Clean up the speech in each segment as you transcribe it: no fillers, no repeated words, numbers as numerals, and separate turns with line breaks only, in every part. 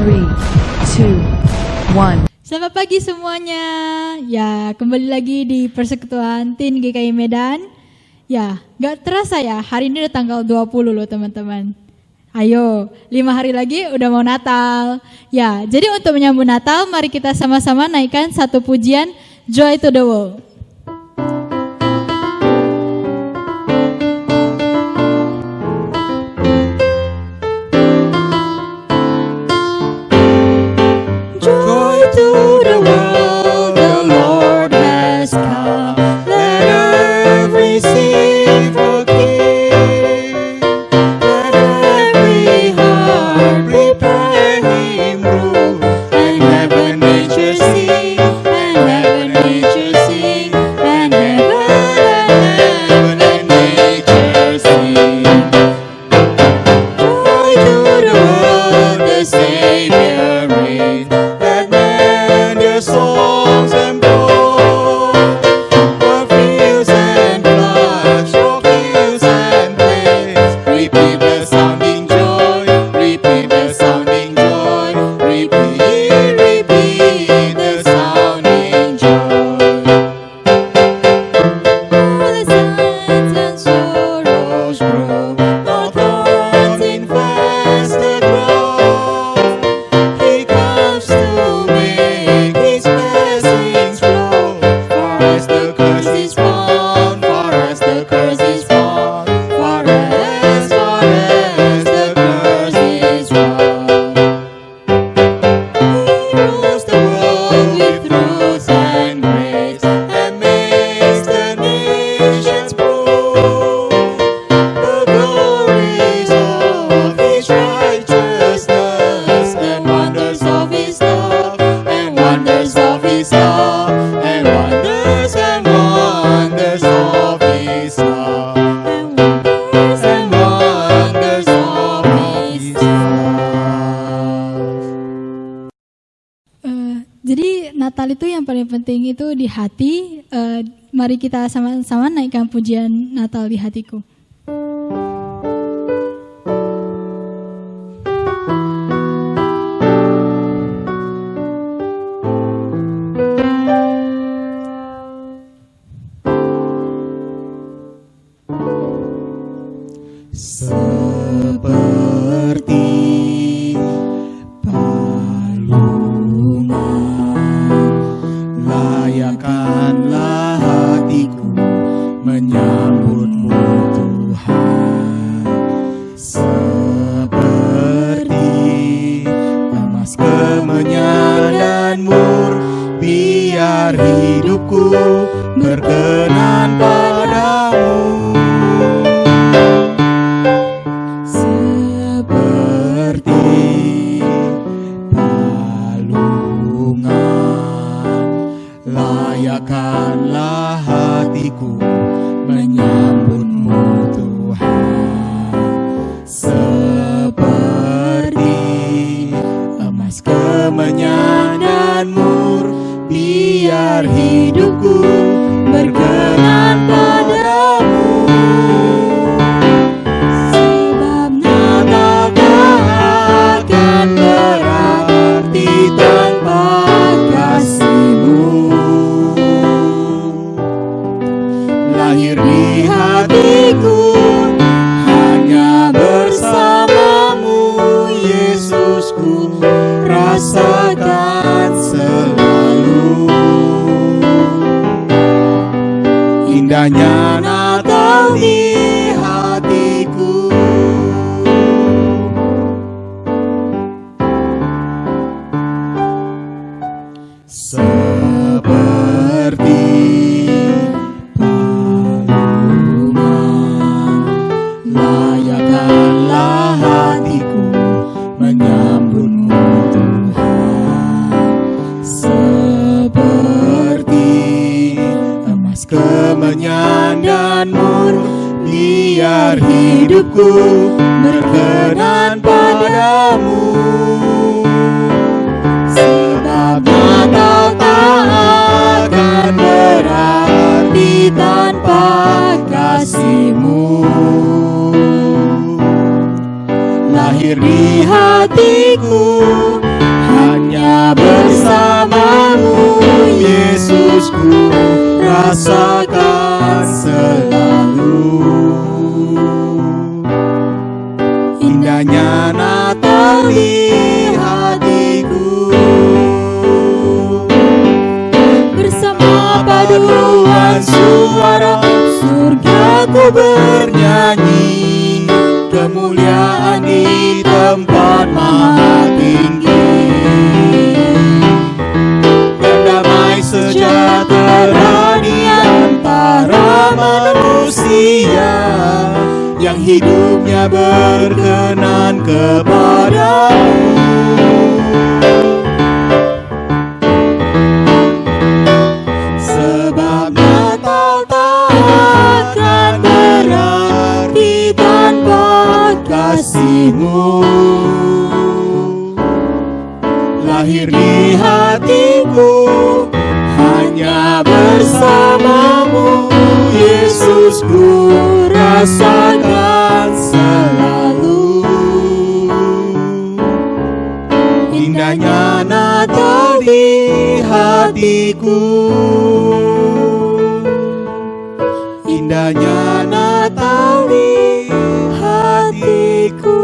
3, 2, 1.
Selamat pagi semuanya. Ya, kembali lagi di Persekutuan Teen GKI Medan. Ya, gak terasa ya, hari ini udah tanggal 20 loh teman-teman. Ayo, 5 hari lagi udah mau Natal. Ya, jadi untuk menyambut Natal, mari kita sama-sama naikkan satu pujian Joy to the World. Jadi Natal itu yang paling penting itu di hati. Mari kita sama-sama naikkan pujian Natal di hatiku.
Indahnya Natal di hatiku. Seperti palungan, layakkanlah hatiku menyambutmu Tuhan. Seperti emas kemenyan dan mur, biar hidupku berkenan padamu. Sebab Natal tak akan berarti tanpa kasih-Mu. Lahir di hatiku rasakan selalu. Indahnya Natal di hatiku,
Bersama
paduan suara surga ku bernyanyi, kemuliaan di tempat maha tinggi, dan damai sejahtera di antara manusia yang hidupnya berkenan kepadamu. Sebab Natal takkan berarti tanpa kasih-Mu. Lahir di hatiku hanya bersama-Mu, Yesus, ku rasakan selalu. Indahnya Natal di hatiku, indahnya Natal di hatiku.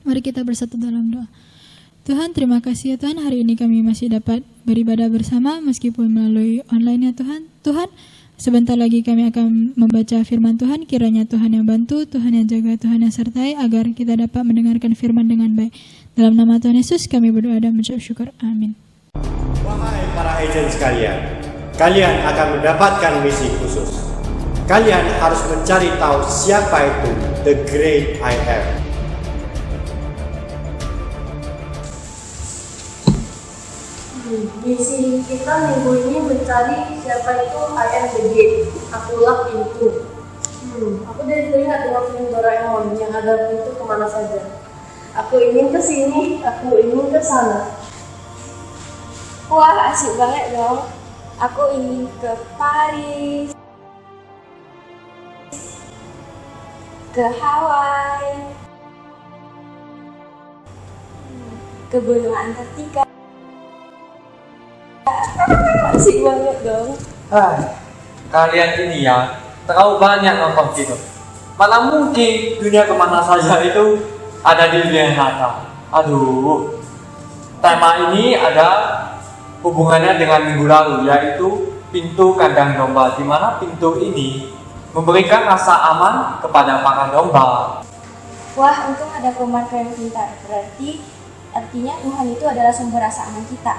Mari kita bersatu dalam doa. Tuhan, terima kasih ya Tuhan, hari ini kami masih dapat beribadah bersama meskipun melalui online ya Tuhan. Tuhan, sebentar lagi kami akan membaca firman Tuhan, kiranya Tuhan yang bantu, Tuhan yang jaga, Tuhan yang sertai agar kita dapat mendengarkan firman dengan baik. Dalam nama Tuhan Yesus kami berdoa dan mengucap syukur. Amin.
Wahai para agent sekalian, kalian akan mendapatkan misi khusus. Kalian harus mencari tahu siapa itu The Great I Am.
Misi kita minggu ini mencari siapa itu I am the gate. Akulah pintu. Aku dari terlihat dengan film Doraemon yang ada pintu kemana saja. Aku ingin ke sini, aku ingin ke sana.
Wah, asik banget dong. Aku ingin ke Paris, ke Hawaii, ke Gunung Antartika. Asik banget dong.
Kalian ini ya terlalu banyak nonton film. Mana mungkin dunia kemana saja itu ada di dunia nyata. Aduh, tema ini ada hubungannya dengan minggu lalu, yaitu pintu kandang domba, di mana pintu ini memberikan rasa aman kepada para domba.
Wah, untung ada komandan yang pintar. Berarti artinya Tuhan itu adalah sumber rasa aman kita.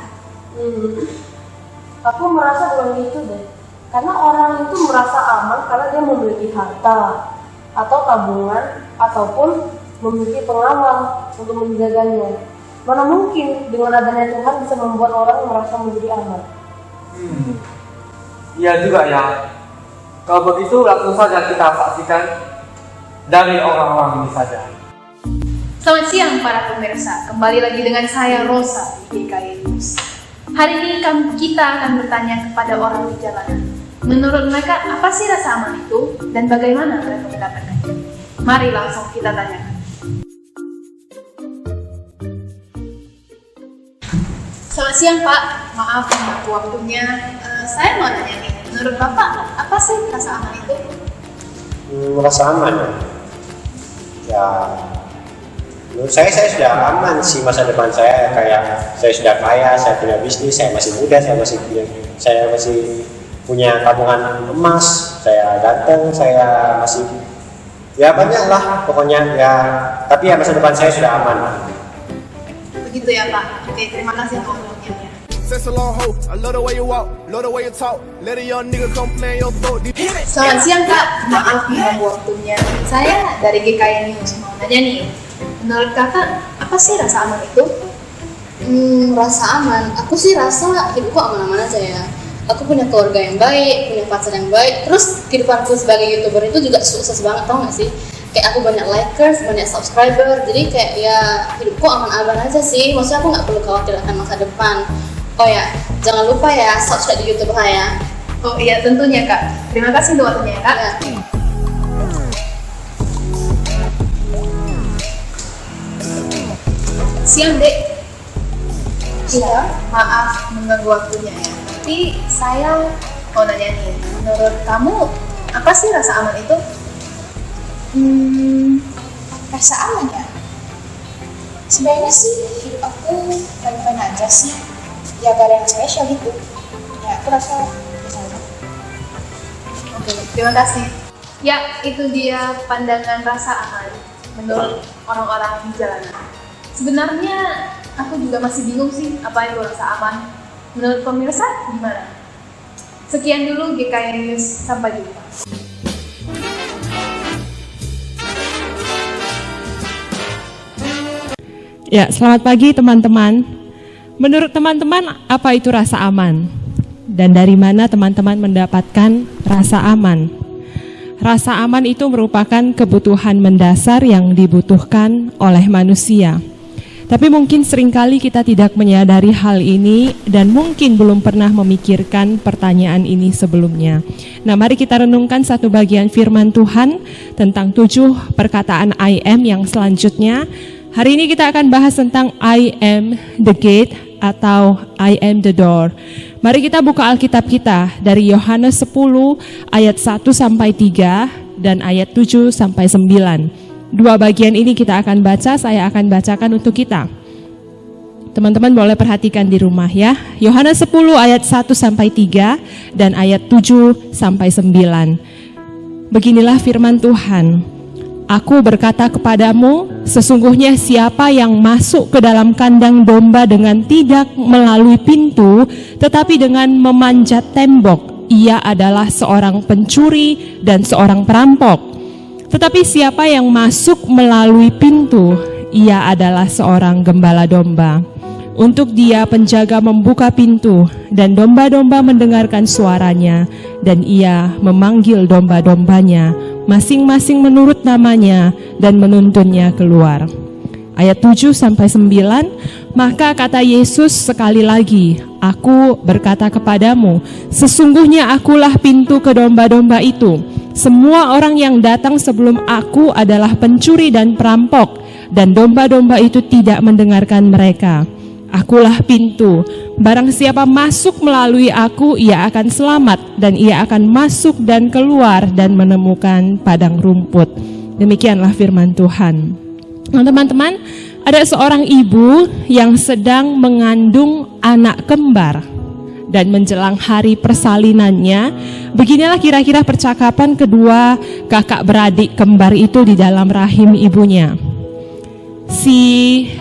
Aku merasa bukan gitu deh. Karena orang itu merasa aman karena dia memiliki harta atau tabungan ataupun memiliki pengawal untuk menjaganya. Mana mungkin dengan adanya Tuhan bisa membuat orang merasa menjadi aman.
Iya juga ya. Kalau begitu langsung saja kita saksikan dari orang-orang ini saja.
Selamat siang para pemirsa, kembali lagi dengan saya Rosa di GKI News. Hari ini kita akan bertanya kepada orang di jalanan. Menurut mereka, apa sih rasa aman itu dan bagaimana mereka mendapatkannya? Mari langsung kita tanyakan. Selamat siang Pak, maaf mengganggu waktunya. Saya mau nanya nih, menurut Bapak, apa sih rasa aman itu?
Merasa aman ya, menurut saya sudah aman sih masa depan saya. Kayak saya sudah kaya, saya punya bisnis, saya masih muda, saya masih punya tabungan emas, saya ganteng, saya masih ya banyak lah pokoknya ya. Tapi ya masa depan saya sudah aman.
Begitu ya Pak. Oke, terima kasih untuk waktunya. Selamat siang Kak, maaf mengganggu waktunya. Saya dari GKI News mau nanya nih, menurut Kakak apa sih rasa aman itu?
Rasa aman, aku sih rasa hidupku aman-aman aja ya. Aku punya keluarga yang baik, punya pacar yang baik. Terus kehidupanku sebagai YouTuber itu juga sukses banget, tau gak sih? Kayak aku banyak likers, banyak subscriber. Jadi kayak ya hidupku aman-aman aja sih. Maksudnya aku gak perlu khawatir akan masa depan. Oh ya, jangan lupa ya subscribe di YouTube saya.
Oh iya tentunya Kak. Terima kasih untuk waktunya ya Kak.
Ya.
Siang Dek.
Iya.
Maaf mengganggu waktunya ya. Tapi saya mau nanya nih, menurut kamu apa sih rasa aman itu?
Rasa aman ya? Sebenarnya sih hidup aku fine-fine aja sih. Ya gak ada yang spesial gitu. Ya aku rasa biasa aja.
Oke, terima kasih. Ya, itu dia pandangan rasa aman menurut orang-orang di jalanan. Sebenarnya aku juga masih bingung sih apa itu rasa aman. Menurut pemirsa gimana? Sekian dulu GKI News, sampai jumpa.
Ya, selamat pagi teman-teman. Menurut teman-teman, apa itu rasa aman? Dan dari mana teman-teman mendapatkan rasa aman? Rasa aman itu merupakan kebutuhan mendasar yang dibutuhkan oleh manusia. Tapi mungkin seringkali kita tidak menyadari hal ini dan mungkin belum pernah memikirkan pertanyaan ini sebelumnya. Nah, mari kita renungkan satu bagian firman Tuhan tentang 7 perkataan I am yang selanjutnya. Hari ini kita akan bahas tentang I am the gate atau I am the door. Mari kita buka Alkitab kita dari Yohanes 10 ayat 1 sampai 3 dan ayat 7 sampai 9. Dua bagian ini kita akan baca, saya akan bacakan untuk kita. Teman-teman boleh perhatikan di rumah ya. Yohanes 10 ayat 1 sampai 3 dan ayat 7 sampai 9. Beginilah firman Tuhan. Aku berkata kepadamu, sesungguhnya siapa yang masuk ke dalam kandang domba dengan tidak melalui pintu, tetapi dengan memanjat tembok, ia adalah seorang pencuri dan seorang perampok. Tetapi siapa yang masuk melalui pintu, ia adalah seorang gembala domba. Untuk dia penjaga membuka pintu, dan domba-domba mendengarkan suaranya, dan ia memanggil domba-dombanya, masing-masing menurut namanya, dan menuntunnya keluar. Ayat 7 sampai 9, maka kata Yesus sekali lagi, aku berkata kepadamu, sesungguhnya akulah pintu ke domba-domba itu. Semua orang yang datang sebelum aku adalah pencuri dan perampok, dan domba-domba itu tidak mendengarkan mereka. Akulah pintu, barang siapa masuk melalui aku, ia akan selamat, dan ia akan masuk dan keluar dan menemukan padang rumput. Demikianlah firman Tuhan. Nah, teman-teman, ada seorang ibu yang sedang mengandung anak kembar. Dan menjelang hari persalinannya, beginilah kira-kira percakapan kedua kakak beradik kembar itu di dalam rahim ibunya. Si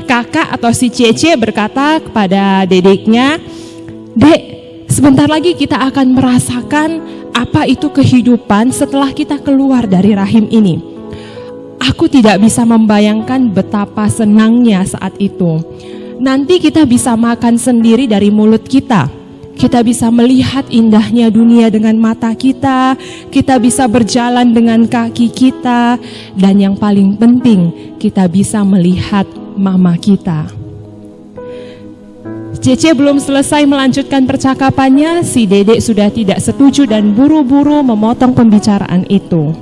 kakak atau si Cece berkata kepada dedeknya, "Dek, sebentar lagi kita akan merasakan apa itu kehidupan setelah kita keluar dari rahim ini. Aku tidak bisa membayangkan betapa senangnya saat itu. Nanti kita bisa makan sendiri dari mulut kita. Kita bisa melihat indahnya dunia dengan mata kita, kita bisa berjalan dengan kaki kita, dan yang paling penting, kita bisa melihat mama kita." Cece belum selesai melanjutkan percakapannya, si dedek sudah tidak setuju dan buru-buru memotong pembicaraan itu.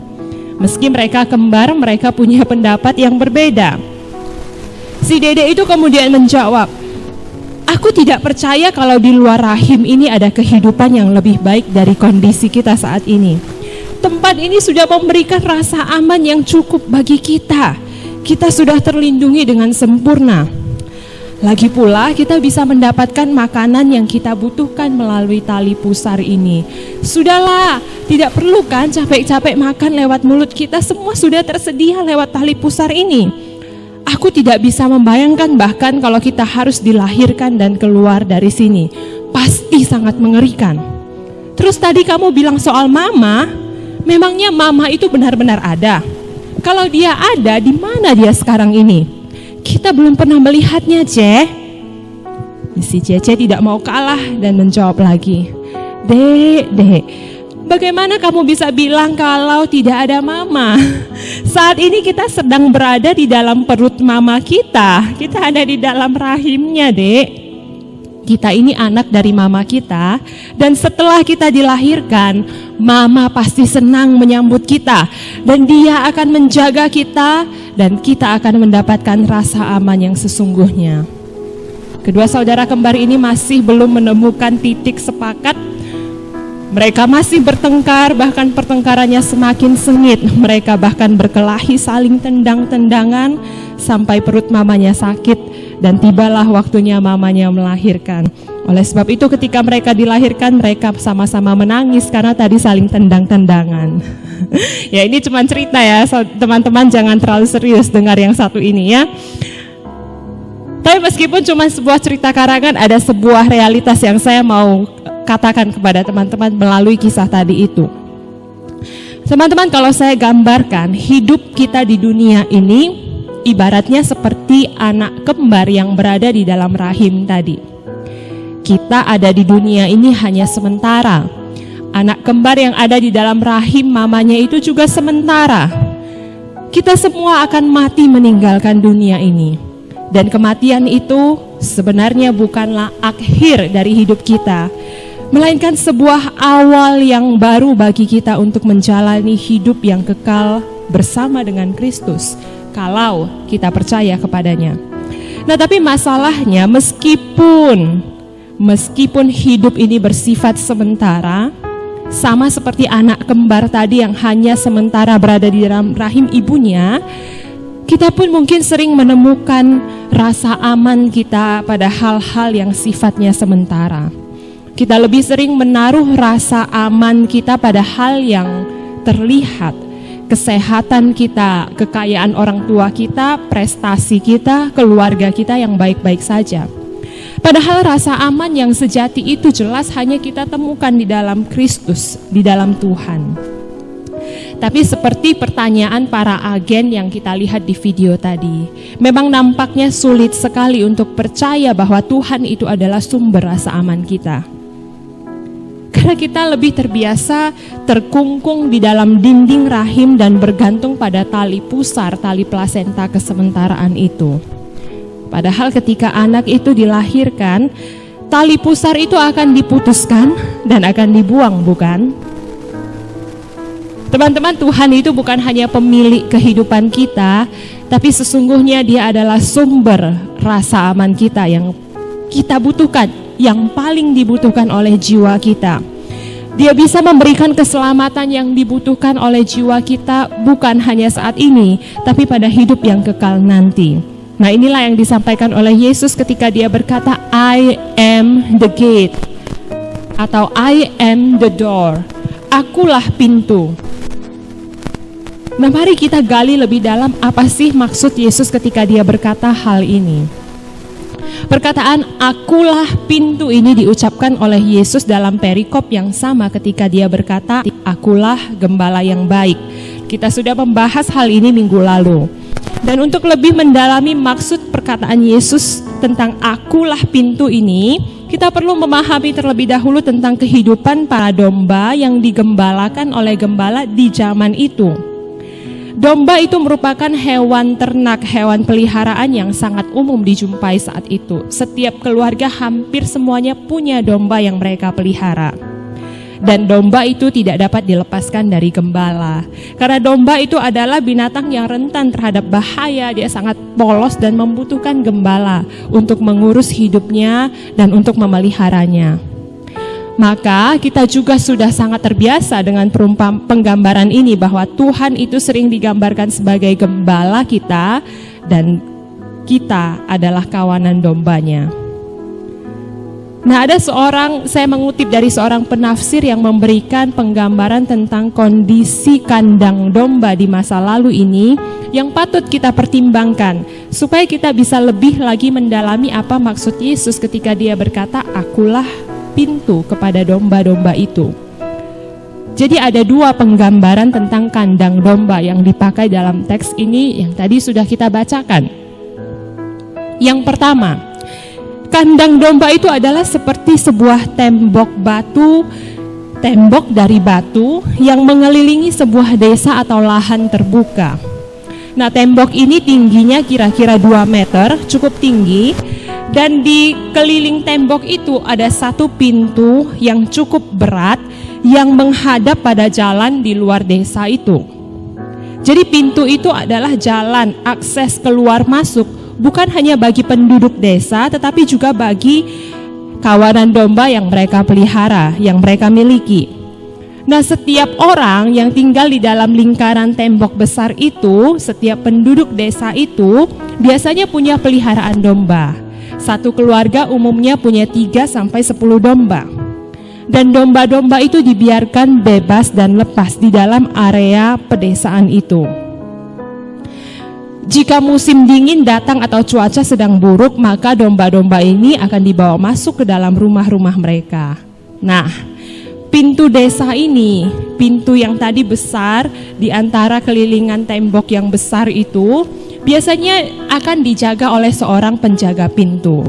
Meski mereka kembar, mereka punya pendapat yang berbeda. Si dedek itu kemudian menjawab, "Aku tidak percaya kalau di luar rahim ini ada kehidupan yang lebih baik dari kondisi kita saat ini. Tempat ini sudah memberikan rasa aman yang cukup bagi kita. Kita sudah terlindungi dengan sempurna. Lagi pula kita bisa mendapatkan makanan yang kita butuhkan melalui tali pusar ini. Sudahlah, tidak perlu kan capek-capek makan lewat mulut kita, semua sudah tersedia lewat tali pusar ini. Aku tidak bisa membayangkan bahkan kalau kita harus dilahirkan dan keluar dari sini. Pasti sangat mengerikan. Terus tadi kamu bilang soal mama, memangnya mama itu benar-benar ada? Kalau dia ada, di mana dia sekarang ini? Kita belum pernah melihatnya, Ce." Si Cece tidak mau kalah dan menjawab lagi, Dek, bagaimana kamu bisa bilang kalau tidak ada mama? Saat ini kita sedang berada di dalam perut mama kita. Kita ada di dalam rahimnya, Dek. Kita ini anak dari mama kita, dan setelah kita dilahirkan, mama pasti senang menyambut kita, dan dia akan menjaga kita, dan kita akan mendapatkan rasa aman yang sesungguhnya. Kedua saudara kembar ini masih belum menemukan titik sepakat. Mereka masih bertengkar, bahkan pertengkarannya semakin sengit. Mereka bahkan berkelahi, saling tendang-tendangan sampai perut mamanya sakit dan tibalah waktunya mamanya melahirkan. Oleh sebab itu ketika mereka dilahirkan, mereka sama-sama menangis karena tadi saling tendang-tendangan. Ya, ini cuma cerita ya, teman-teman jangan terlalu serius dengar yang satu ini ya. Tapi meskipun cuma sebuah cerita karangan, ada sebuah realitas yang saya mau katakan kepada teman-teman melalui kisah tadi itu. Teman-teman, kalau saya gambarkan hidup kita di dunia ini ibaratnya seperti anak kembar yang berada di dalam rahim tadi. Kita ada di dunia ini hanya sementara. Anak kembar yang ada di dalam rahim mamanya itu juga sementara. Kita semua akan mati meninggalkan dunia ini. Dan kematian itu sebenarnya bukanlah akhir dari hidup kita, melainkan sebuah awal yang baru bagi kita untuk menjalani hidup yang kekal bersama dengan Kristus, kalau kita percaya kepadanya. Nah, tapi masalahnya meskipun hidup ini bersifat sementara, sama seperti anak kembar tadi yang hanya sementara berada di dalam rahim ibunya, kita pun mungkin sering menemukan rasa aman kita pada hal-hal yang sifatnya sementara. Kita lebih sering menaruh rasa aman kita pada hal yang terlihat. Kesehatan kita, kekayaan orang tua kita, prestasi kita, keluarga kita yang baik-baik saja. Padahal rasa aman yang sejati itu jelas hanya kita temukan di dalam Kristus, di dalam Tuhan. Tapi seperti pertanyaan para agen yang kita lihat di video tadi, memang nampaknya sulit sekali untuk percaya bahwa Tuhan itu adalah sumber rasa aman kita. Karena kita lebih terbiasa terkungkung di dalam dinding rahim dan bergantung pada tali pusar, tali plasenta kesementaraan itu. Padahal ketika anak itu dilahirkan, tali pusar itu akan diputuskan dan akan dibuang, bukan? Teman-teman, Tuhan itu bukan hanya pemilik kehidupan kita, tapi sesungguhnya Dia adalah sumber rasa aman kita yang kita butuhkan, yang paling dibutuhkan oleh jiwa kita. Dia bisa memberikan keselamatan yang dibutuhkan oleh jiwa kita bukan hanya saat ini, tapi pada hidup yang kekal nanti. Nah, inilah yang disampaikan oleh Yesus ketika Dia berkata, I am the gate, atau I am the door. Akulah pintu. Nah, mari kita gali lebih dalam apa sih maksud Yesus ketika Dia berkata hal ini. Perkataan akulah pintu ini diucapkan oleh Yesus dalam perikop yang sama ketika Dia berkata, akulah gembala yang baik. Kita sudah membahas hal ini minggu lalu. Dan untuk lebih mendalami maksud perkataan Yesus tentang akulah pintu ini, kita perlu memahami terlebih dahulu tentang kehidupan para domba yang digembalakan oleh gembala di zaman itu. Domba itu merupakan hewan ternak, hewan peliharaan yang sangat umum dijumpai saat itu. Setiap keluarga hampir semuanya punya domba yang mereka pelihara. Dan domba itu tidak dapat dilepaskan dari gembala. Karena domba itu adalah binatang yang rentan terhadap bahaya, dia sangat polos dan membutuhkan gembala untuk mengurus hidupnya dan untuk memeliharanya. Maka kita juga sudah sangat terbiasa dengan penggambaran ini bahwa Tuhan itu sering digambarkan sebagai gembala kita dan kita adalah kawanan dombanya. Nah, saya mengutip dari seorang penafsir yang memberikan penggambaran tentang kondisi kandang domba di masa lalu ini yang patut kita pertimbangkan supaya kita bisa lebih lagi mendalami apa maksud Yesus ketika Dia berkata, akulah pintu kepada domba-domba itu. Jadi ada dua penggambaran tentang kandang domba yang dipakai dalam teks ini yang tadi sudah kita bacakan. Yang pertama, kandang domba itu adalah seperti sebuah tembok dari batu yang mengelilingi sebuah desa atau lahan terbuka. Nah, tembok ini tingginya kira-kira 2 meter, cukup tinggi. Dan di keliling tembok itu ada satu pintu yang cukup berat yang menghadap pada jalan di luar desa itu. Jadi pintu itu adalah jalan akses keluar masuk bukan hanya bagi penduduk desa, tetapi juga bagi kawanan domba yang mereka pelihara, yang mereka miliki. Nah, setiap orang yang tinggal di dalam lingkaran tembok besar itu, setiap penduduk desa itu biasanya punya peliharaan domba. Satu keluarga umumnya punya 3 sampai 10 domba. Dan domba-domba itu dibiarkan bebas dan lepas di dalam area pedesaan itu. Jika musim dingin datang atau cuaca sedang buruk, maka domba-domba ini akan dibawa masuk ke dalam rumah-rumah mereka. Nah, pintu desa ini, pintu yang tadi besar di antara kelilingan tembok yang besar itu, biasanya akan dijaga oleh seorang penjaga pintu.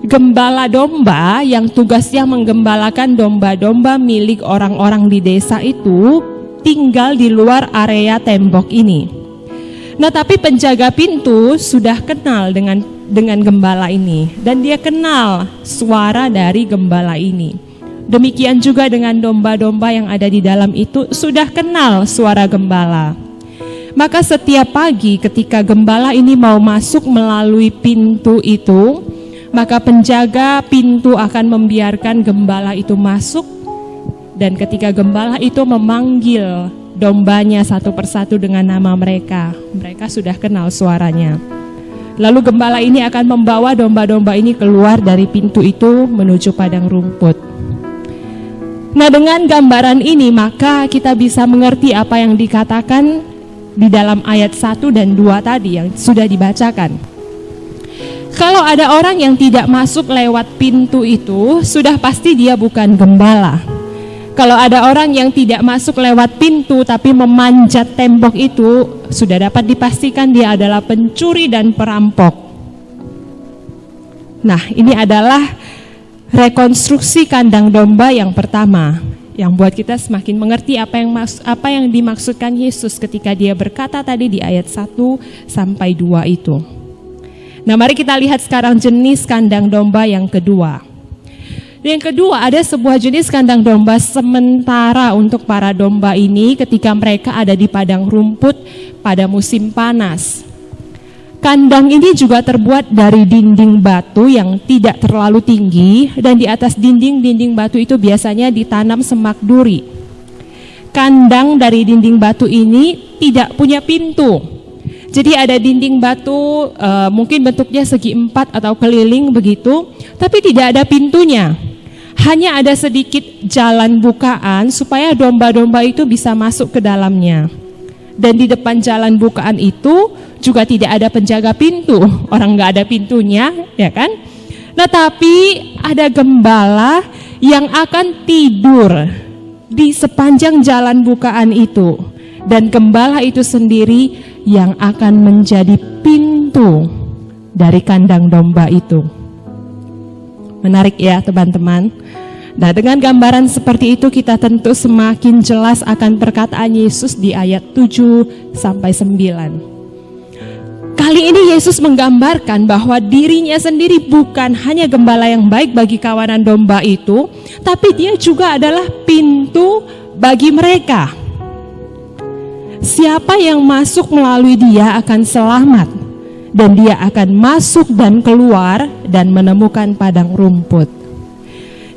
Gembala domba yang tugasnya menggembalakan domba-domba milik orang-orang di desa itu tinggal di luar area tembok ini. Nah, tapi penjaga pintu sudah kenal dengan gembala ini dan dia kenal suara dari gembala ini. Demikian juga dengan domba-domba yang ada di dalam itu sudah kenal suara gembala. Maka setiap pagi ketika gembala ini mau masuk melalui pintu itu, maka penjaga pintu akan membiarkan gembala itu masuk, dan ketika gembala itu memanggil dombanya satu persatu dengan nama mereka, mereka sudah kenal suaranya. Lalu gembala ini akan membawa domba-domba ini keluar dari pintu itu menuju padang rumput. Nah, dengan gambaran ini maka kita bisa mengerti apa yang dikatakan di dalam ayat 1 dan 2 tadi yang sudah dibacakan. Kalau ada orang yang tidak masuk lewat pintu itu, sudah pasti dia bukan gembala. Kalau ada orang yang tidak masuk lewat pintu tapi memanjat tembok itu, sudah dapat dipastikan dia adalah pencuri dan perampok. Nah, ini adalah rekonstruksi kandang domba yang pertama, yang buat kita semakin mengerti apa yang dimaksudkan Yesus ketika dia berkata tadi di ayat 1 sampai 2 itu. Nah, mari kita lihat sekarang jenis kandang domba yang kedua. Yang kedua, ada sebuah jenis kandang domba sementara untuk para domba ini ketika mereka ada di padang rumput pada musim panas. Kandang ini juga terbuat dari dinding batu yang tidak terlalu tinggi, dan di atas dinding-dinding batu itu biasanya ditanam semak duri. Kandang dari dinding batu ini tidak punya pintu. Jadi ada dinding batu, mungkin bentuknya segi 4 atau keliling begitu, tapi tidak ada pintunya. Hanya ada sedikit jalan bukaan supaya domba-domba itu bisa masuk ke dalamnya. Dan di depan jalan bukaan itu juga tidak ada penjaga pintu, orang nggak ada pintunya, ya kan? Nah, tapi ada gembala yang akan tidur di sepanjang jalan bukaan itu, dan gembala itu sendiri yang akan menjadi pintu dari kandang domba itu. Menarik ya teman-teman. Nah, dengan gambaran seperti itu kita tentu semakin jelas akan perkataan Yesus di ayat 7 sampai 9. Kali ini Yesus menggambarkan bahwa dirinya sendiri bukan hanya gembala yang baik bagi kawanan domba itu, tapi dia juga adalah pintu bagi mereka. Siapa yang masuk melalui dia akan selamat, dan dia akan masuk dan keluar dan menemukan padang rumput.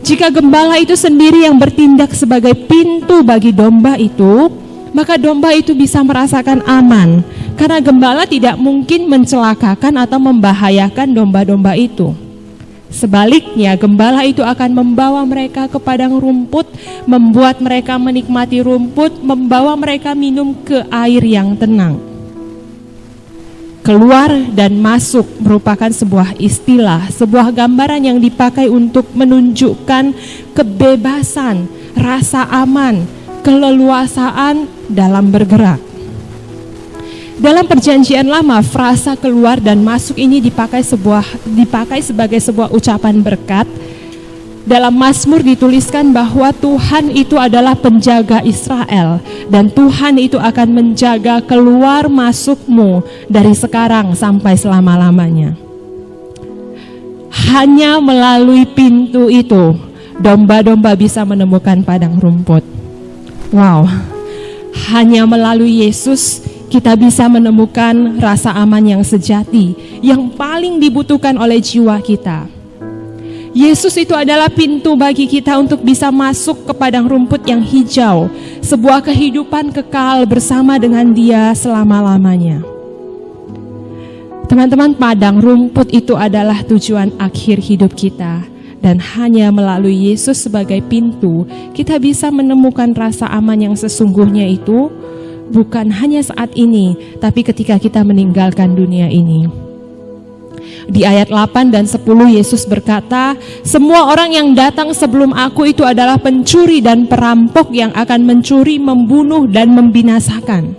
Jika gembala itu sendiri yang bertindak sebagai pintu bagi domba itu, maka domba itu bisa merasakan aman, karena gembala tidak mungkin mencelakakan atau membahayakan domba-domba itu. Sebaliknya, gembala itu akan membawa mereka ke padang rumput, membuat mereka menikmati rumput, membawa mereka minum ke air yang tenang. Keluar dan masuk merupakan sebuah istilah, sebuah gambaran yang dipakai untuk menunjukkan kebebasan, rasa aman, keleluasaan dalam bergerak. Dalam Perjanjian Lama, frasa keluar dan masuk ini dipakai sebagai sebuah ucapan berkat. Dalam Mazmur dituliskan bahwa Tuhan itu adalah penjaga Israel, dan Tuhan itu akan menjaga keluar masukmu dari sekarang sampai selama-lamanya. Hanya melalui pintu itu domba-domba bisa menemukan padang rumput. Wow, hanya melalui Yesus kita bisa menemukan rasa aman yang sejati, yang paling dibutuhkan oleh jiwa kita. Yesus itu adalah pintu bagi kita untuk bisa masuk ke padang rumput yang hijau, sebuah kehidupan kekal bersama dengan Dia selama-lamanya. Teman-teman, padang rumput itu adalah tujuan akhir hidup kita, dan hanya melalui Yesus sebagai pintu, kita bisa menemukan rasa aman yang sesungguhnya itu, bukan hanya saat ini, tapi ketika kita meninggalkan dunia ini. Di ayat 8 dan 10 Yesus berkata, semua orang yang datang sebelum aku itu adalah pencuri dan perampok yang akan mencuri, membunuh dan membinasakan.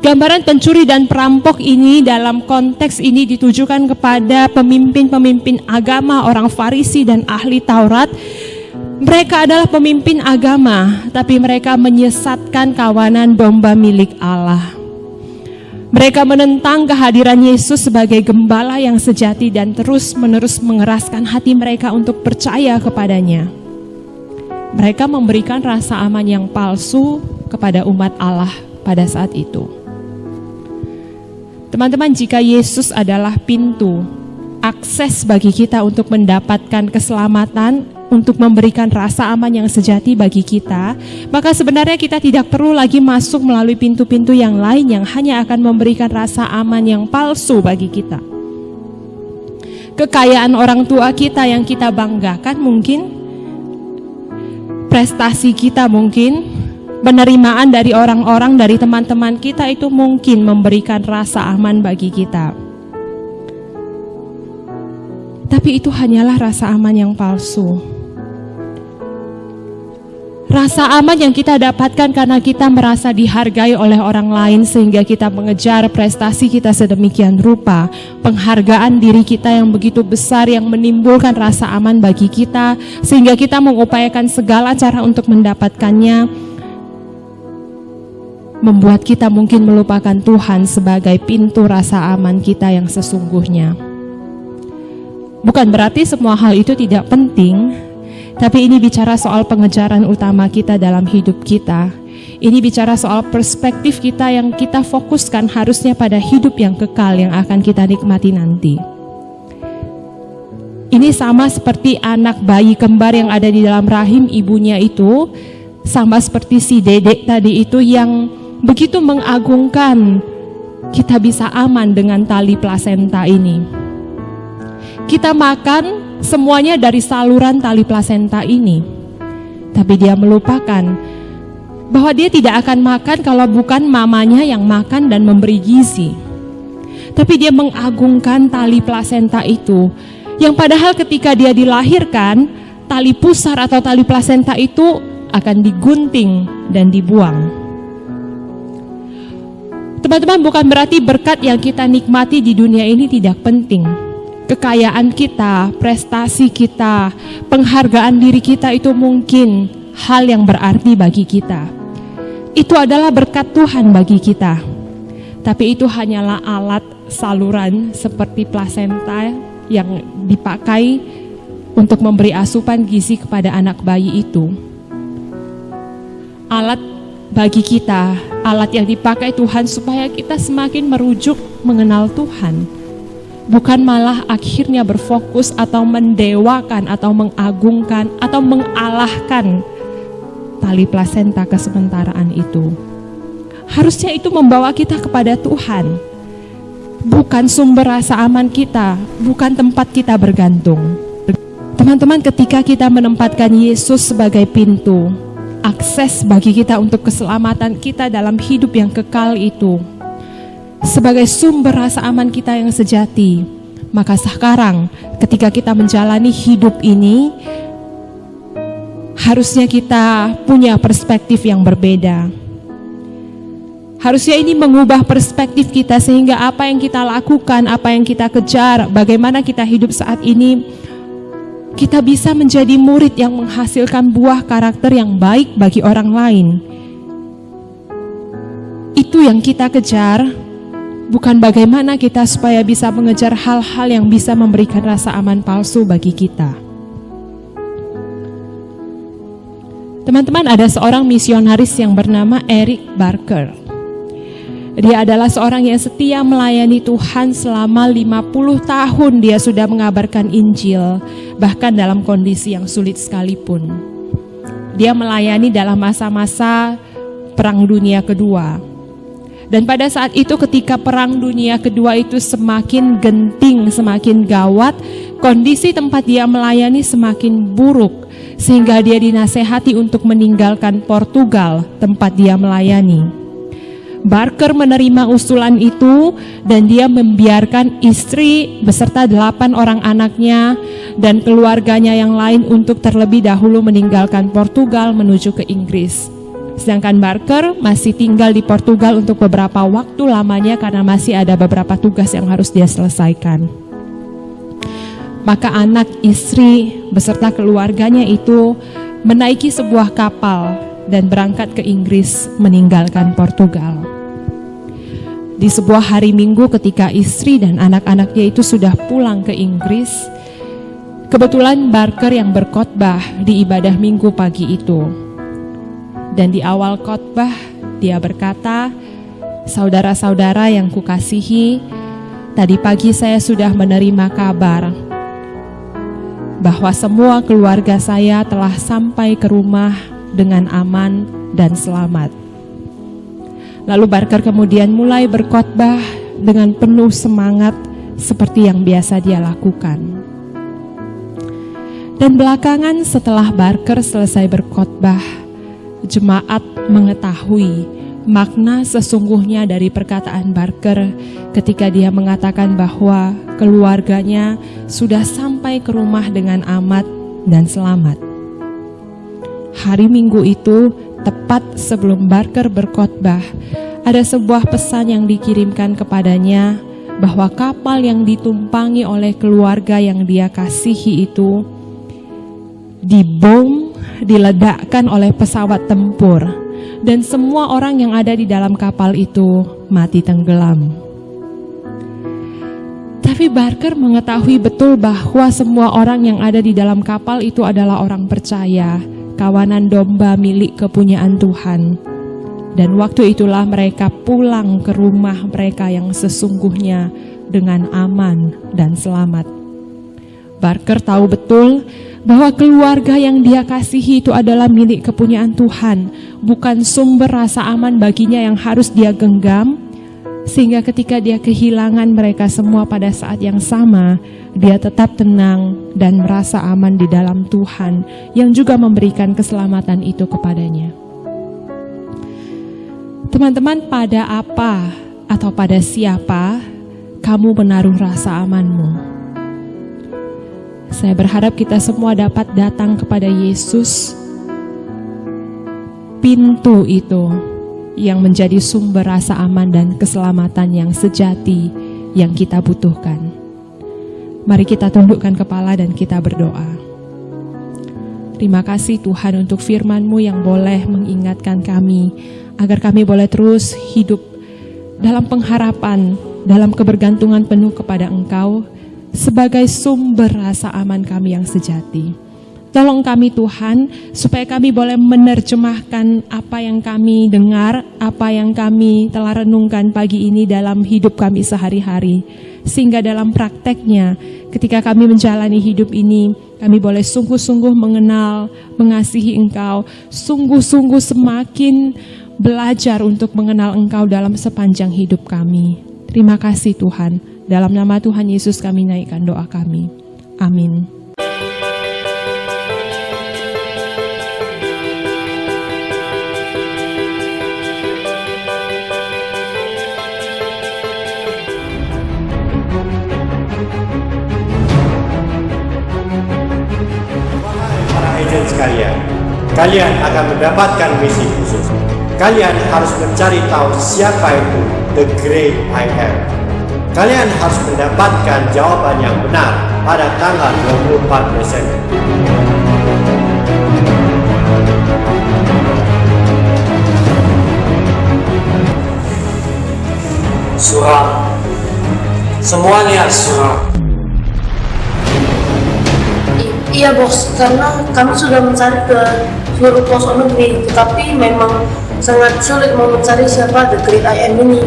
Gambaran pencuri dan perampok ini dalam konteks ini ditujukan kepada pemimpin-pemimpin agama, orang Farisi dan ahli Taurat. Mereka adalah pemimpin agama, tapi mereka menyesatkan kawanan domba milik Allah. Mereka menentang kehadiran Yesus sebagai gembala yang sejati dan terus-menerus mengeraskan hati mereka untuk percaya kepadanya. Mereka memberikan rasa aman yang palsu kepada umat Allah pada saat itu. Teman-teman, jika Yesus adalah pintu, akses bagi kita untuk mendapatkan keselamatan, untuk memberikan rasa aman yang sejati bagi kita, maka sebenarnya kita tidak perlu lagi masuk melalui pintu-pintu yang lain yang hanya akan memberikan rasa aman yang palsu bagi kita. Kekayaan orang tua kita yang kita banggakan mungkin, prestasi kita mungkin, penerimaan dari orang-orang, dari teman-teman kita itu mungkin memberikan rasa aman bagi kita. Tapi itu hanyalah rasa aman yang palsu. Rasa aman yang kita dapatkan karena kita merasa dihargai oleh orang lain sehingga kita mengejar prestasi kita sedemikian rupa, penghargaan diri kita yang begitu besar yang menimbulkan rasa aman bagi kita sehingga kita mengupayakan segala cara untuk mendapatkannya, membuat kita mungkin melupakan Tuhan sebagai pintu rasa aman kita yang sesungguhnya. Bukan berarti semua hal itu tidak penting, tapi ini bicara soal pengejaran utama kita dalam hidup kita. Ini bicara soal perspektif kita yang kita fokuskan harusnya pada hidup yang kekal yang akan kita nikmati nanti. Ini sama seperti anak bayi kembar yang ada di dalam rahim ibunya itu, sama seperti si dedek tadi itu yang begitu mengagungkan kita bisa aman dengan tali plasenta ini. Kita makan semuanya dari saluran tali plasenta ini. Tapi dia melupakan bahwa dia tidak akan makan kalau bukan mamanya yang makan dan memberi gizi. Tapi dia mengagungkan tali plasenta itu, yang padahal ketika dia dilahirkan, tali pusar atau tali plasenta itu akan digunting dan dibuang. Teman-teman, bukan berarti berkat yang kita nikmati di dunia ini tidak penting. Kekayaan kita, prestasi kita, penghargaan diri kita itu mungkin hal yang berarti bagi kita. Itu adalah berkat Tuhan bagi kita. Tapi itu hanyalah alat saluran seperti plasenta yang dipakai untuk memberi asupan gizi kepada anak bayi itu. Alat bagi kita, alat yang dipakai Tuhan supaya kita semakin merujuk mengenal Tuhan. Bukan malah akhirnya berfokus atau mendewakan atau mengagungkan atau mengalahkan tali plasenta kesementaraan itu. Harusnya itu membawa kita kepada Tuhan. Bukan sumber rasa aman kita, bukan tempat kita bergantung. Teman-teman, ketika kita menempatkan Yesus sebagai pintu, akses bagi kita untuk keselamatan kita dalam hidup yang kekal itu, sebagai sumber rasa aman kita yang sejati, maka sekarang ketika kita menjalani hidup ini, harusnya kita punya perspektif yang berbeda. Harusnya ini mengubah perspektif kita sehingga apa yang kita lakukan, apa yang kita kejar, bagaimana kita hidup saat ini, kita bisa menjadi murid yang menghasilkan buah karakter yang baik bagi orang lain. Itu yang kita kejar. Bukan bagaimana kita supaya bisa mengejar hal-hal yang bisa memberikan rasa aman palsu bagi kita. Teman-teman, ada seorang misionaris yang bernama Eric Barker. Dia adalah seorang yang setia melayani Tuhan selama 50 tahun dia sudah mengabarkan Injil, bahkan dalam kondisi yang sulit sekalipun. Dia melayani dalam masa-masa Perang Dunia Kedua. Dan pada saat itu ketika Perang Dunia Kedua itu semakin genting, semakin gawat, kondisi tempat dia melayani semakin buruk, sehingga dia dinasehati untuk meninggalkan Portugal, tempat dia melayani. Barker menerima usulan itu dan dia membiarkan istri beserta 8 orang anaknya dan keluarganya yang lain untuk terlebih dahulu meninggalkan Portugal menuju ke Inggris. Sedangkan Barker masih tinggal di Portugal untuk beberapa waktu lamanya karena masih ada beberapa tugas yang harus dia selesaikan. Maka anak, istri beserta keluarganya itu menaiki sebuah kapal dan berangkat ke Inggris meninggalkan Portugal. Di sebuah hari Minggu ketika istri dan anak-anaknya itu sudah pulang ke Inggris, kebetulan Barker yang berkhotbah di ibadah Minggu pagi itu. Dan di awal khotbah dia berkata, "Saudara-saudara yang kukasihi, tadi pagi saya sudah menerima kabar bahwa semua keluarga saya telah sampai ke rumah dengan aman dan selamat." Lalu Barker kemudian mulai berkhotbah dengan penuh semangat seperti yang biasa dia lakukan. Dan belakangan setelah Barker selesai berkhotbah, jemaat mengetahui makna sesungguhnya dari perkataan Barker ketika dia mengatakan bahwa keluarganya sudah sampai ke rumah dengan aman dan selamat. Hari Minggu itu, tepat sebelum Barker berkhotbah, ada sebuah pesan yang dikirimkan kepadanya bahwa kapal yang ditumpangi oleh keluarga yang dia kasihi itu dibom, diledakkan oleh pesawat tempur, dan semua orang yang ada di dalam kapal itu mati tenggelam. Tapi Barker mengetahui betul bahwa semua orang yang ada di dalam kapal itu adalah orang percaya, kawanan domba milik kepunyaan Tuhan. Dan waktu itulah mereka pulang ke rumah mereka yang sesungguhnya dengan aman dan selamat. Barker tahu betul bahwa keluarga yang dia kasihi itu adalah milik kepunyaan Tuhan, bukan sumber rasa aman baginya yang harus dia genggam, sehingga ketika dia kehilangan mereka semua pada saat yang sama, dia tetap tenang dan merasa aman di dalam Tuhan yang juga memberikan keselamatan itu kepadanya. Teman-teman, pada apa atau pada siapa kamu menaruh rasa amanmu? Saya berharap kita semua dapat datang kepada Yesus, pintu itu yang menjadi sumber rasa aman dan keselamatan yang sejati yang kita butuhkan. Mari kita tundukkan kepala dan kita berdoa. Terima kasih Tuhan untuk firman-Mu yang boleh mengingatkan kami agar kami boleh terus hidup dalam pengharapan, dalam kebergantungan penuh kepada Engkau sebagai sumber rasa aman kami yang sejati. Tolong kami Tuhan, supaya kami boleh menerjemahkan apa yang kami dengar, apa yang kami telah renungkan pagi ini dalam hidup kami sehari-hari. Sehingga dalam prakteknya, ketika kami menjalani hidup ini, kami boleh sungguh-sungguh mengenal, mengasihi Engkau, sungguh-sungguh semakin belajar untuk mengenal Engkau dalam sepanjang hidup kami. Terima kasih Tuhan. Dalam nama Tuhan Yesus kami naikkan doa kami. Amin.
Para agent sekalian, kalian akan mendapatkan misi khusus. Kalian harus mencari tahu siapa itu The Great I Am. Kalian harus mendapatkan jawaban yang benar pada tanggal 24 Desember.
Suram. Semuanya suram.
Iya bos, karena kami sudah mencari ke seluruh pelosok negeri, tetapi memang sangat sulit mau mencari siapa The Great I Am ini.